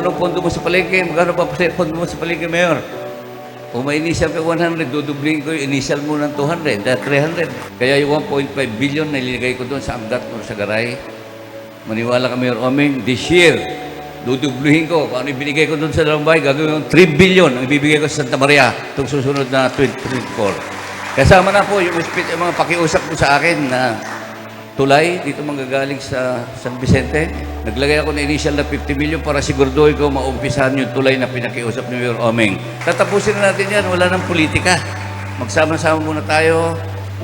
magkano pondo mo sa palengke, magkano pa pondo mo sa palengke, Mayor? Kung may initial ka 100, dudublihin ko yung initial mo ng 200, 300. Kaya yung 1.5 billion na ilinigay ko doon sa Amgat o sa Garay, maniwala ka, Mayor Omeng, this year, dudubluhin ko. Kung ano ibinigay ko doon sa Dalambay, gagawin yung 3 billion ang ibibigay ko sa Santa Maria itong susunod na 2024. Kasama na po yung mga pakiusap ko sa akin na tulay dito manggagaling sa San Vicente. Naglagay ako ng initial na 50 million para siguraduhin ko maumpisahan yung tulay na pinakiusap ni Mayor Omeng. Tatapusin na natin yan, wala ng politika. Magsama-sama muna tayo,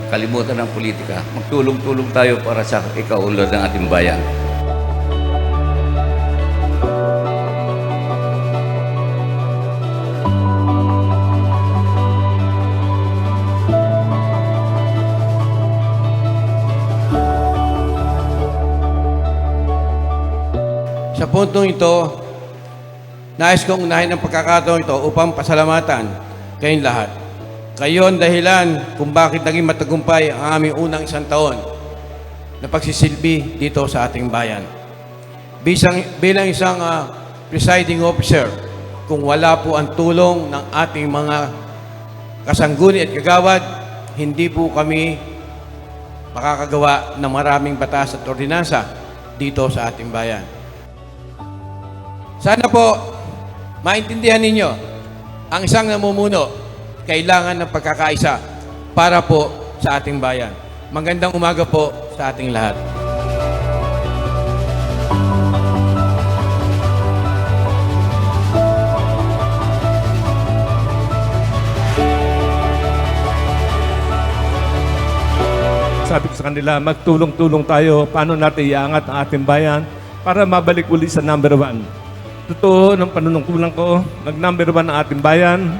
kalimutan ng politika. Magtulong-tulong tayo para sa ikaunlad ng ating bayan. Sa puntong ito, nais kong unahin ang pagkakataon ito upang pasalamatan kayong lahat. Kayo ang dahilan kung bakit naging matagumpay ang aming unang isang taon na pagsisilbi dito sa ating bayan. Bilang isang presiding officer, kung wala po ang tulong ng ating mga kasangguni at kagawad, hindi po kami makakagawa ng maraming batas at ordinansa dito sa ating bayan. Sana po, maintindihan ninyo, ang isang namumuno, kailangan ng pagkakaisa para po sa ating bayan. Magandang umaga po sa ating lahat. Sabi ko sa kanila, magtulong-tulong tayo paano natin iangat ang ating bayan para mabalik uli sa number 1. Totoo, ng panunungkulan ko, nag-number 1 ang ating bayan.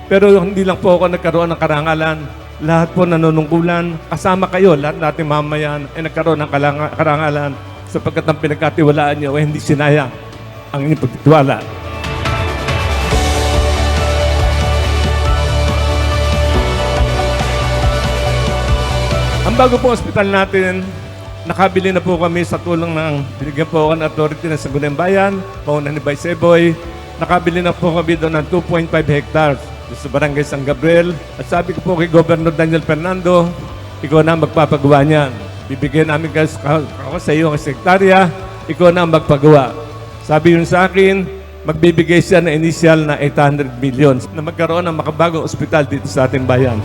Pero hindi lang po ako nagkaroon ng karangalan. Lahat po nanunungkulan, kasama kayo, lahat nating mamayan ay nagkaroon ng karangalan sapagkat ang pinagkatiwalaan nyo ay hindi sinayang ang inyong pagtitiwala. Ang bago pong ospital natin, nakabili na po kami sa tulong ng binigyan po ako ng authority ng Sangguniang Bayan, pauna ni Vice Eboy. Nakabili na po kami doon ng 2.5 hectares sa Barangay San Gabriel. At sabi ko po kay Governor Daniel Fernando, ikaw na magpapagawa niyan. Bibigyan namin ako sa iyo ng sektarya, ikaw na magpagawa. Sabi yun sa akin, magbibigay siya ng initial na 800 million na magkaroon ng makabagong ospital dito sa ating bayan.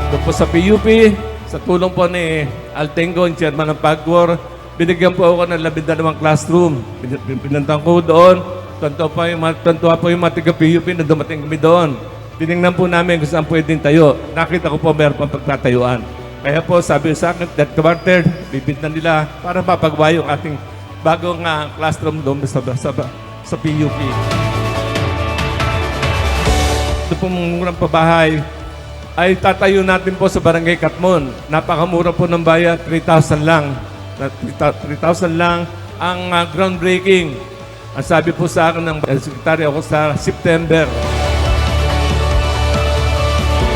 Doon po sa PUP, sa tulong po ni Altengo, yung chairman ng PAGCOR, binigyan po ako ng 12 classroom. Pinuntahan ko doon. Tuntua po yung mga taga-PUP na dumating kami doon. Tinignan po namin kung saan pwedeng tayo. Nakita ko po meron pang pagtatayuan. Kaya po sabi sa akin, that quarter, bibid na nila para mapagawa yung ating bagong classroom doon sa PUP. Ito pong murang pabahay, ay tatayo natin po sa Barangay Katmon. Napakamura po ng bayan, 3,000 lang. 3,000 lang ang groundbreaking. Ang sabi po sa akin ng sekretary ako sa September.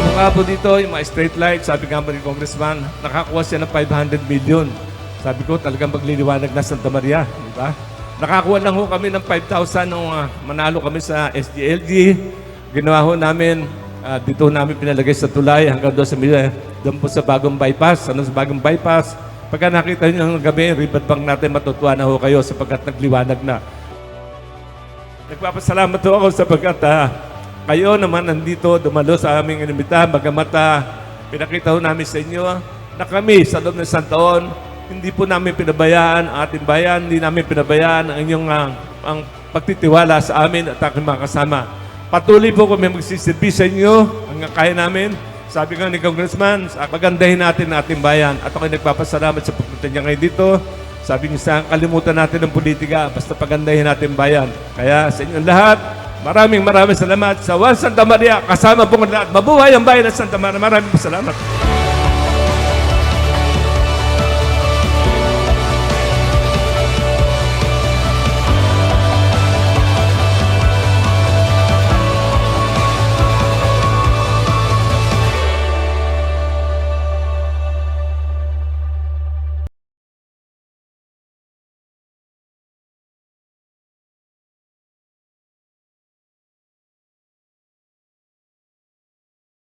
Mukha po dito, yung mga street light, sabi nga po ni Congressman, nakakuha siya ng 500 million. Sabi ko, talagang magliliwanag na Santa Maria. Diba? Nakakuha lang ho kami ng 5,000 nung manalo kami sa SDLG. Ginawa ho namin, dito namin pinalagay sa tulay hanggang doon po sa bagong bypass. Sa bagong bypass, pagka nakita nyo ng gabi, ribbon bank natin, matutuwa na ho kayo sapagkat nagliwanag na. Nagpapasalamat ho ako sapagkat kayo naman nandito, dumalo sa aming inimbita, bagamat pinakita ho namin sa inyo na kami sa loob ng isang taon, hindi po namin pinabayaan ang ating bayan, hindi namin pinabayaan ang inyong ang pagtitiwala sa amin at aking mga kasama. Patuloy po kami magsisilbi sa inyo hanggang kaya namin. Sabi nga ni Congressman, pagandahin natin ang ating bayan. At ako'y nagpapasalamat sa pagpunta niya ngayon dito. Sabi niya sa kalimutan natin ang politika, basta pagandahin natin bayan. Kaya sa inyong lahat, maraming salamat sa One Santa Maria. Kasama pong lahat. Mabuhay ang bayan ng Santa Maria. Maraming salamat.